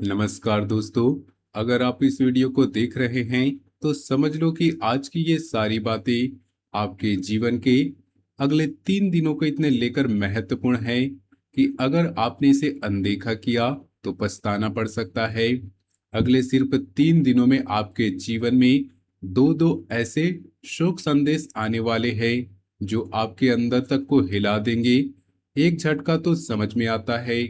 नमस्कार दोस्तों। अगर आप इस वीडियो को देख रहे हैं तो समझ लो कि आज की ये सारी बातें आपके जीवन के अगले 3 दिनों को इतने लेकर महत्वपूर्ण है कि अगर आपने इसे अनदेखा किया तो पछताना पड़ सकता है। अगले सिर्फ 3 दिनों में आपके जीवन में दो दो ऐसे शोक संदेश आने वाले हैं जो आपके अंदर तक को हिला देंगे। एक झटका तो समझ में आता है,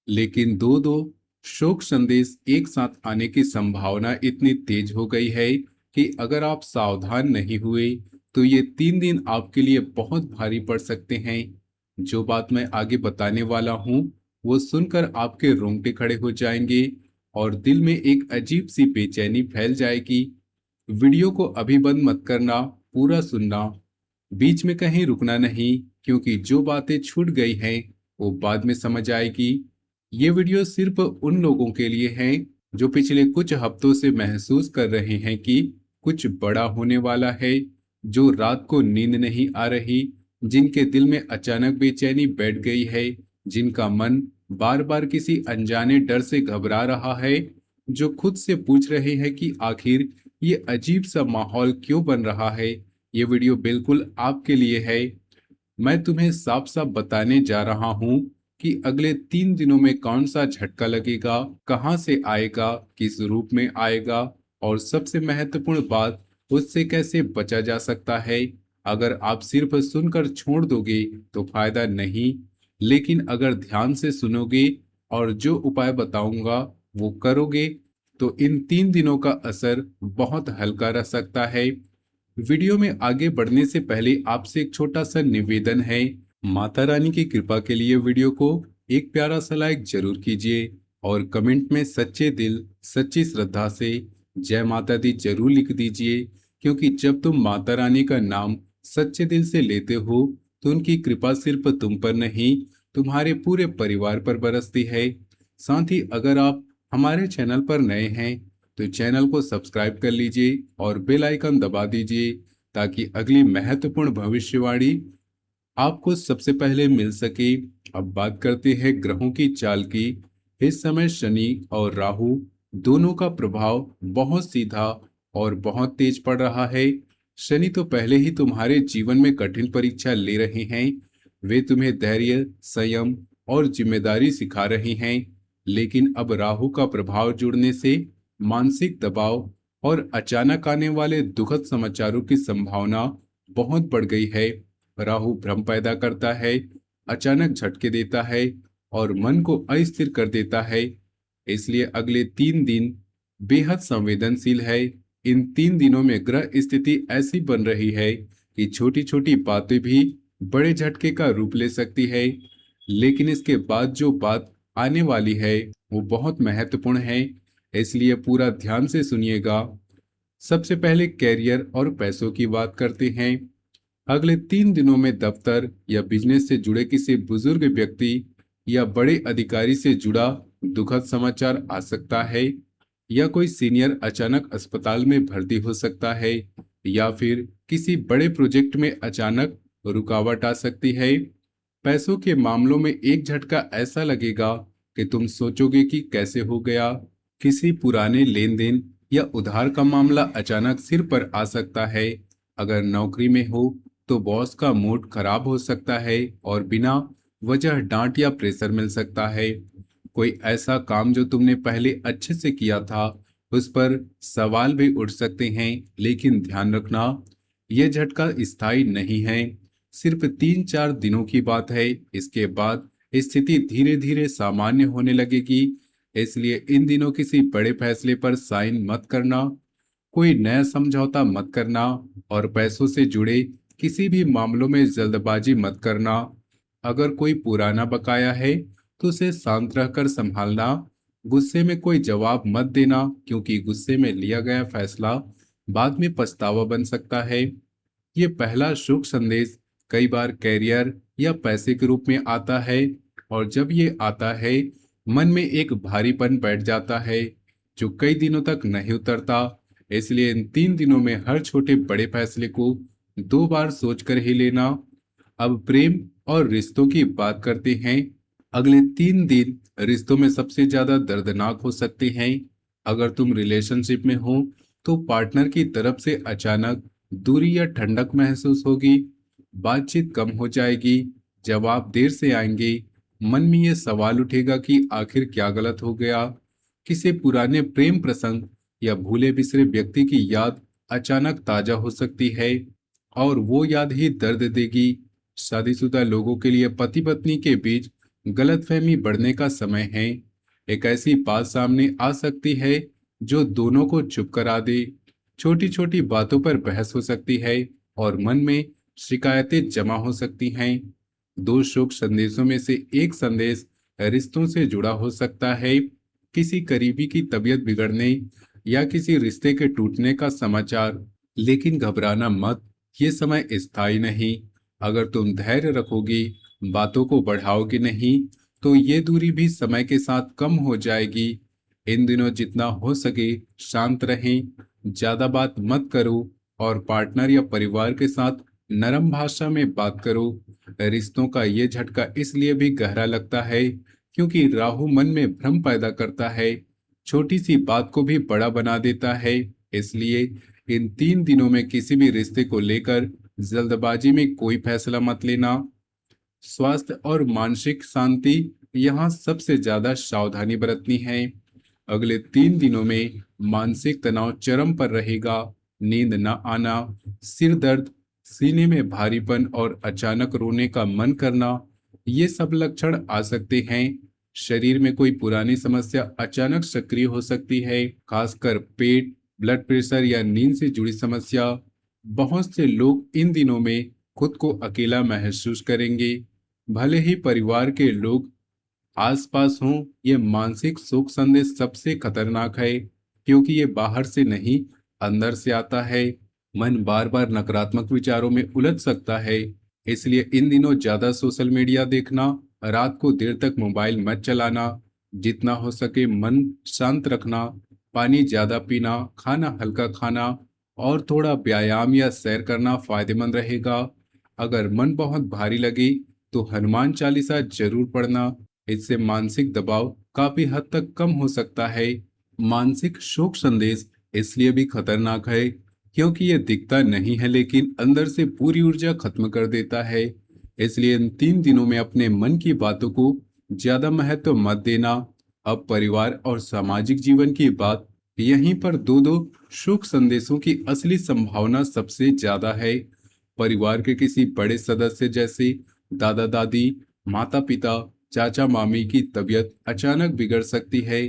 लेकिन दो दो शोक संदेश एक साथ आने की संभावना इतनी तेज हो गई है कि अगर आप सावधान नहीं हुए तो ये 3 दिन आपके लिए बहुत भारी पड़ सकते हैं। जो बात मैं आगे बताने वाला हूँ वो सुनकर आपके रोंगटे खड़े हो जाएंगे और दिल में एक अजीब सी बेचैनी फैल जाएगी। वीडियो को अभी बंद मत करना, पूरा सुनना, बीच में कहीं रुकना नहीं, क्योंकि जो बातें छूट गई हैं वो बाद में समझ आएगी। ये वीडियो सिर्फ उन लोगों के लिए है जो पिछले कुछ हफ्तों से महसूस कर रहे हैं कि कुछ बड़ा होने वाला है, जो रात को नींद नहीं आ रही, जिनके दिल में अचानक बेचैनी बैठ गई है, जिनका मन बार बार किसी अनजाने डर से घबरा रहा है, जो खुद से पूछ रहे हैं कि आखिर ये अजीब सा माहौल क्यों बन रहा है। ये वीडियो बिल्कुल आपके लिए है। मैं तुम्हें साफ साफ बताने जा रहा हूँ कि अगले 3 दिनों में कौन सा झटका लगेगा, कहाँ से आएगा, किस रूप में आएगा, और सबसे महत्वपूर्ण बात, उससे कैसे बचा जा सकता है। अगर आप सिर्फ सुनकर छोड़ दोगे तो फायदा नहीं, लेकिन अगर ध्यान से सुनोगे और जो उपाय बताऊंगा वो करोगे तो इन 3 दिनों का असर बहुत हल्का रह सकता है। वीडियो में आगे बढ़ने से पहले आपसे एक छोटा सा निवेदन है। माता रानी की कृपा के लिए वीडियो को एक प्यारा सा लाइक जरूर कीजिए और कमेंट में सच्चे दिल सच्ची श्रद्धा से जय माता दी जरूर लिख दीजिए, क्योंकि जब तुम माता रानी का नाम सच्चे दिल से लेते हो तो उनकी कृपा सिर्फ तुम पर नहीं, तुम्हारे पूरे परिवार पर बरसती है। साथ ही अगर आप हमारे चैनल पर नए हैं तो चैनल को सब्सक्राइब कर लीजिए और बेल आइकन दबा दीजिए, ताकि अगली महत्वपूर्ण भविष्यवाणी आपको सबसे पहले मिल सके। अब बात करते हैं ग्रहों की चाल की। इस समय शनि और राहु दोनों का प्रभाव बहुत सीधा और बहुत तेज पड़ रहा है। शनि तो पहले ही तुम्हारे जीवन में कठिन परीक्षा ले रहे हैं। वे तुम्हें धैर्य, संयम और जिम्मेदारी सिखा रहे हैं, लेकिन अब राहु का प्रभाव जुड़ने से मानसिक दबाव और अचानक आने वाले दुखद समाचारों की संभावना बहुत बढ़ गई है। राहु भ्रम पैदा करता है, अचानक झटके देता है और मन को अस्थिर कर देता है। इसलिए अगले 3 दिन बेहद संवेदनशील है। इन 3 दिनों में ग्रह स्थिति ऐसी बन रही है कि छोटी छोटी बातें भी बड़े झटके का रूप ले सकती है। लेकिन इसके बाद जो बात आने वाली है वो बहुत महत्वपूर्ण है, इसलिए पूरा ध्यान से सुनिएगा। सबसे पहले कैरियर और पैसों की बात करते हैं। अगले 3 दिनों में दफ्तर या बिजनेस से जुड़े किसी बुजुर्ग व्यक्ति या बड़े अधिकारी से जुड़ा दुखद समाचार आ सकता है, या कोई सीनियर अचानक अस्पताल में भर्ती हो सकता है, या फिर किसी बड़े प्रोजेक्ट में अचानक रुकावट आ सकती है। पैसों के मामलों में एक झटका ऐसा लगेगा कि तुम सोचोगे कि कैसे हो गया। किसी पुराने लेन देन या उधार का मामला अचानक सिर पर आ सकता है। अगर नौकरी में हो तो बॉस का मूड खराब हो सकता है और बिना वजह डांट या प्रेशर मिल सकता है। कोई ऐसा काम जो तुमने पहले अच्छे से किया था उस पर सवाल भी उठ सकते हैं, लेकिन ध्यान रखना यह झटका स्थायी नहीं है, सिर्फ 3-4 दिनों की बात है। इसके बाद स्थिति धीरे धीरे सामान्य होने लगेगी। इसलिए इन दिनों किसी बड़े फैसले पर साइन मत करना, कोई नया समझौता मत करना और पैसों से जुड़े किसी भी मामलों में जल्दबाजी मत करना। अगर कोई पुराना बकाया है तो उसे शांत रहकर संभालना। गुस्से में कोई जवाब मत देना, क्योंकि गुस्से में लिया गया फैसला बाद में पछतावा बन सकता है। ये पहला शुभ संदेश कई बार कैरियर या पैसे के रूप में आता है, और जब ये आता है मन में एक भारीपन बैठ जाता है जो कई दिनों तक नहीं उतरता। इसलिए इन 3 दिनों में हर छोटे बड़े फैसले को 2 बार सोचकर ही लेना। अब प्रेम और रिश्तों की बात करते हैं। अगले 3 दिन रिश्तों में सबसे ज्यादा दर्दनाक हो सकते हैं। अगर तुम रिलेशनशिप में हो तो पार्टनर की तरफ से अचानक दूरी या ठंडक महसूस होगी। बातचीत कम हो जाएगी, जवाब देर से आएंगे। मन में ये सवाल उठेगा कि आखिर क्या गलत हो गया। किसी पुराने प्रेम प्रसंग या भूले बिसरे व्यक्ति की याद अचानक ताजा हो सकती है और वो याद ही दर्द देगी। शादीशुदा लोगों के लिए पति पत्नी के बीच गलतफहमी बढ़ने का समय है। एक ऐसी बात सामने आ सकती है जो दोनों को चुप करा दे। छोटी छोटी बातों पर बहस हो सकती है और मन में शिकायतें जमा हो सकती हैं। दो शोक संदेशों में से एक संदेश रिश्तों से जुड़ा हो सकता है, किसी करीबी की तबीयत बिगड़ने या किसी रिश्ते के टूटने का समाचार। लेकिन घबराना मत, ये समय स्थायी नहीं। अगर तुम धैर्य रखोगी, बातों को बढ़ाओगे नहीं, तो ये दूरी भी समय के साथ कम हो जाएगी। इन दिनों जितना हो सके शांत रहें, ज्यादा बात मत करो और पार्टनर या परिवार के साथ नरम भाषा में बात करो। रिश्तों का ये झटका इसलिए भी गहरा लगता है क्योंकि राहु मन में भ्रम पैदा करता है, छोटी सी बात को भी बड़ा बना देता है। इसलिए इन 3 दिनों में किसी भी रिश्ते को लेकर जल्दबाजी में कोई फैसला मत लेना। स्वास्थ्य और मानसिक शांति यहाँ सबसे ज्यादा सावधानी बरतनी है। अगले 3 दिनों में मानसिक तनाव चरम पर रहेगा। नींद न आना, सिर दर्द, सीने में भारीपन और अचानक रोने का मन करना, ये सब लक्षण आ सकते हैं। शरीर में कोई पुरानी समस्या अचानक सक्रिय हो सकती है, खासकर पेट, ब्लड प्रेशर या नींद से जुड़ी समस्या। बहुत से लोग इन दिनों में खुद को अकेला महसूस करेंगे। भले ही परिवार के लोग आसपास हों, ये मानसिक शोक संदेश सबसे खतरनाक है क्योंकि ये बाहर से नहीं, अंदर से आता है। मन बार बार नकारात्मक विचारों में उलझ सकता है। इसलिए इन दिनों ज्यादा सोशल मीडिया देखना, रात को देर तक मोबाइल मत चलाना, जितना हो सके मन शांत रखना, पानी ज्यादा पीना, खाना हल्का खाना और थोड़ा व्यायाम या सैर करना फायदेमंद रहेगा। अगर मन बहुत भारी लगे तो हनुमान चालीसा जरूर पढ़ना, इससे मानसिक दबाव काफी हद तक कम हो सकता है। मानसिक शोक संदेश इसलिए भी खतरनाक है क्योंकि यह दिखता नहीं है लेकिन अंदर से पूरी ऊर्जा खत्म कर देता है। इसलिए इन 3 दिनों में अपने मन की बातों को ज्यादा महत्व मत देना। अब परिवार और सामाजिक जीवन की बात, यहीं पर दो दो शोक संदेशों की असली संभावना सबसे ज्यादा है। परिवार के किसी बड़े सदस्य जैसे दादा दादी, माता पिता, चाचा मामी की तबीयत अचानक बिगड़ सकती है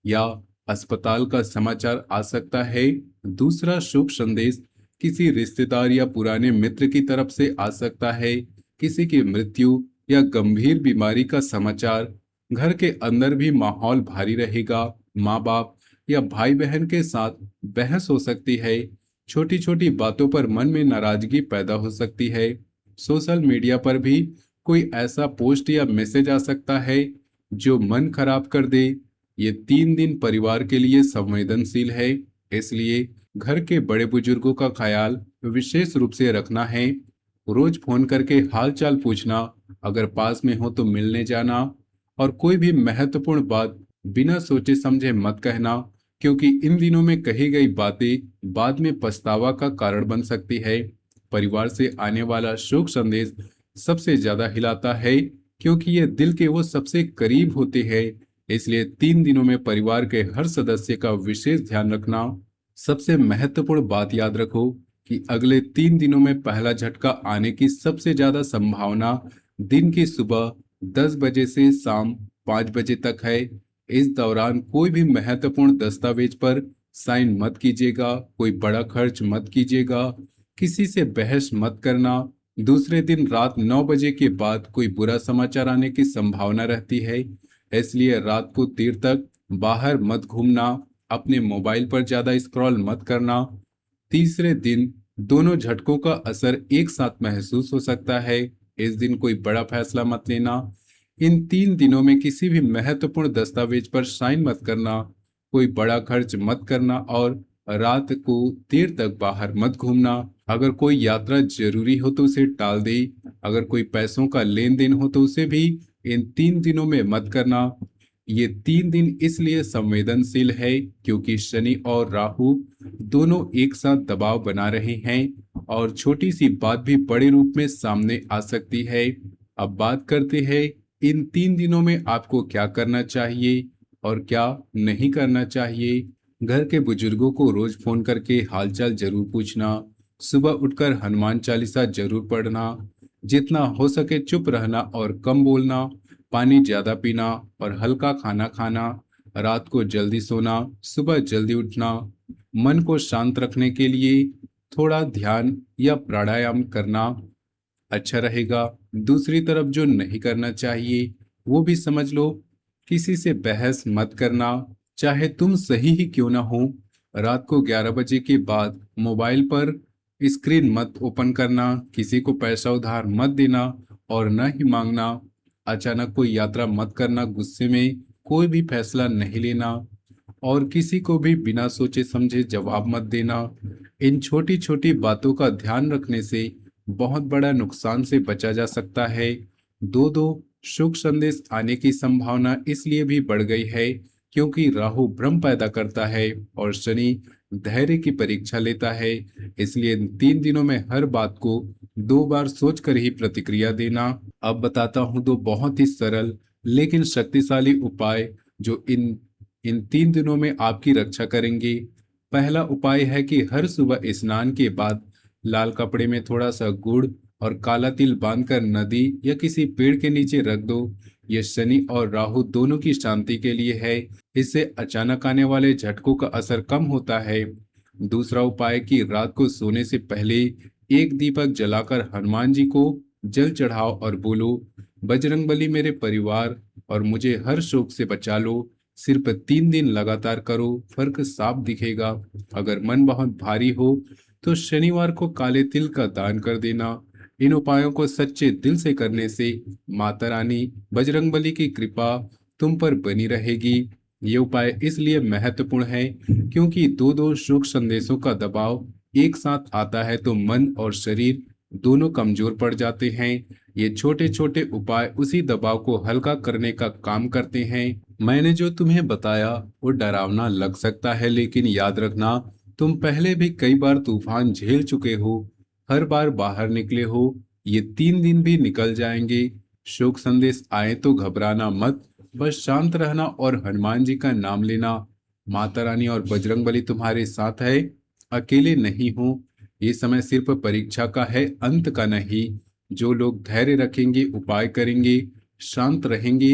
या अस्पताल का समाचार आ सकता है। दूसरा शुभ संदेश किसी रिश्तेदार या पुराने मित्र की तरफ से आ सकता है, किसी की मृत्यु या गंभीर बीमारी का समाचार। घर के अंदर भी माहौल भारी रहेगा। माँ बाप या भाई बहन के साथ बहस हो सकती है। छोटी छोटी बातों पर मन में नाराजगी पैदा हो सकती है। सोशल मीडिया पर भी कोई ऐसा पोस्ट या मैसेज आ सकता है जो मन खराब कर दे। ये 3 दिन परिवार के लिए संवेदनशील है, इसलिए घर के बड़े बुजुर्गों का ख्याल विशेष रूप से रखना है। रोज फोन करके हाल चाल पूछना, अगर पास में हो तो मिलने जाना और कोई भी महत्वपूर्ण बात बिना सोचे समझे मत कहना क्योंकि इन दिनों में कही गई बातें बाद में पछतावा का कारण बन सकती है। परिवार से आने वाला शोक संदेश सबसे ज्यादा हिलाता है क्योंकि ये दिल के वो सबसे करीब होते हैं। इसलिए 3 दिनों में परिवार के हर सदस्य का विशेष ध्यान रखना। सबसे महत्वपूर्ण बात याद रखो कि अगले 3 दिनों में पहला झटका आने की सबसे ज्यादा संभावना दिन की सुबह 10 बजे से शाम 5 बजे तक है। इस दौरान कोई भी महत्वपूर्ण दस्तावेज पर साइन मत कीजिएगा, कोई बड़ा खर्च मत कीजिएगा, किसी से बहस मत करना। दूसरे दिन रात 9 बजे के बाद कोई बुरा समाचार आने की संभावना रहती है, इसलिए रात को देर तक बाहर मत घूमना, अपने मोबाइल पर ज्यादा स्क्रॉल मत करना। तीसरे दिन दोनों झटकों का असर एक साथ महसूस हो सकता है। इस दिन कोई बड़ा फैसला मत लेना। इन 3 दिनों में किसी भी महत्वपूर्ण दस्तावेज पर साइन मत करना, कोई बड़ा खर्च मत करना और रात को देर तक बाहर मत घूमना। अगर कोई यात्रा जरूरी हो तो उसे टाल दे। अगर कोई पैसों का लेन देन हो तो उसे भी इन 3 दिनों में मत करना। ये 3 दिन इसलिए संवेदनशील है क्योंकि शनि और राहु दोनों एक साथ दबाव बना रहे हैं और छोटी सी बात भी बड़े रूप में सामने आ सकती है। अब बात करते हैं इन 3 दिनों में आपको क्या करना चाहिए और क्या नहीं करना चाहिए। घर के बुजुर्गों को रोज फोन करके हालचाल जरूर पूछना। सुबह उठकर हनुमान चालीसा जरूर पढ़ना। जितना हो सके चुप रहना और कम बोलना। पानी ज्यादा पीना और हल्का खाना खाना। रात को जल्दी सोना, सुबह जल्दी उठना। मन को शांत रखने के लिए थोड़ा ध्यान या प्राणायाम करना अच्छा रहेगा। दूसरी तरफ जो नहीं करना चाहिए वो भी समझ लो। किसी से बहस मत करना, चाहे तुम सही ही क्यों ना हो। रात को 11 बजे के बाद मोबाइल पर स्क्रीन मत ओपन करना। किसी को पैसा उधार मत देना और न ही मांगना। अचानक कोई यात्रा मत करना। गुस्से में कोई भी फैसला नहीं लेना और किसी को भी बिना सोचे समझे जवाब मत देना। इन छोटी छोटी बातों का ध्यान रखने से बहुत बड़ा नुकसान से बचा जा सकता है। दो दो शुभ संदेश आने की संभावना इसलिए भी बढ़ गई है क्योंकि राहु भ्रम पैदा करता है और शनि धैर्य की परीक्षा लेता है। इसलिए इन 3 दिनों में हर बात को 2 बार सोचकर ही प्रतिक्रिया देना। अब बताता हूं 2 बहुत ही सरल लेकिन शक्तिशाली उपाय जो इन इन 3 दिनों में आपकी रक्षा करेंगे। पहला उपाय है कि हर सुबह स्नान के बाद लाल कपड़े में थोड़ा सा गुड़ और काला तिल बांधकर नदी या किसी पेड़ के नीचे रख दो। यह शनि और राहु दोनों की शांति के लिए है। इससे अचानक आने वाले झटकों का असर कम होता है। दूसरा उपाय कि रात को सोने से पहले एक दीपक जलाकर हनुमान जी को जल चढ़ाओ और बोलो, बजरंगबली मेरे परिवार और मुझे हर शोक से बचा लो। सिर्फ 3 दिन लगातार करो, फर्क साफ दिखेगा। अगर मन बहुत भारी हो तो शनिवार को काले तिल का दान कर देना। इन उपायों को सच्चे दिल से करने से माता रानी बजरंगबली की कृपा तुम पर बनी रहेगी। ये उपाय इसलिए महत्वपूर्ण है क्योंकि दो दो शुभ संदेशों का दबाव एक साथ आता है तो मन और शरीर दोनों कमजोर पड़ जाते हैं। ये छोटे छोटे उपाय उसी दबाव को हल्का करने का काम करते हैं। मैंने जो तुम्हें बताया वो डरावना लग सकता है लेकिन याद रखना, तुम पहले भी कई बार तूफान झेल चुके हो, हर बार बाहर निकले हो। ये 3 दिन भी निकल जाएंगे। शोक संदेश आए तो घबराना मत, बस शांत रहना और हनुमान जी का नाम लेना। माता रानी और बजरंगबली तुम्हारे साथ है, अकेले नहीं हो। ये समय सिर्फ परीक्षा का है, अंत का नहीं। जो लोग धैर्य रखेंगे, उपाय करेंगे, शांत रहेंगे,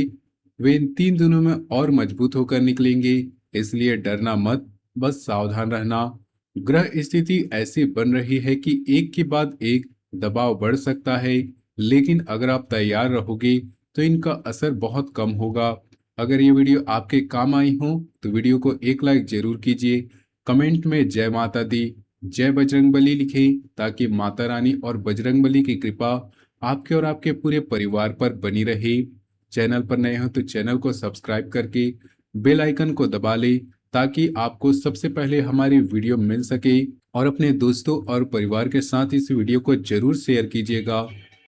वे इन 3 दिनों में और मजबूत होकर निकलेंगे। इसलिए डरना मत, बस सावधान रहना। ग्रह स्थिति ऐसी बन रही है कि एक के बाद एक दबाव बढ़ सकता है, लेकिन अगर आप तैयार रहोगे तो इनका असर बहुत कम होगा। अगर ये वीडियो आपके काम आई हो तो वीडियो को एक लाइक जरूर कीजिए। कमेंट में जय माता दी, जय बजरंगबली लिखें ताकि माता रानी और बजरंगबली की कृपा आपके और आपके पूरे परिवार पर बनी रहे। चैनल पर नए हो तो चैनल को सब्सक्राइब करके बेल आइकन को दबा लें ताकि आपको सबसे पहले हमारी वीडियो मिल सके। और अपने दोस्तों और परिवार के साथ इस वीडियो को जरूर शेयर कीजिएगा।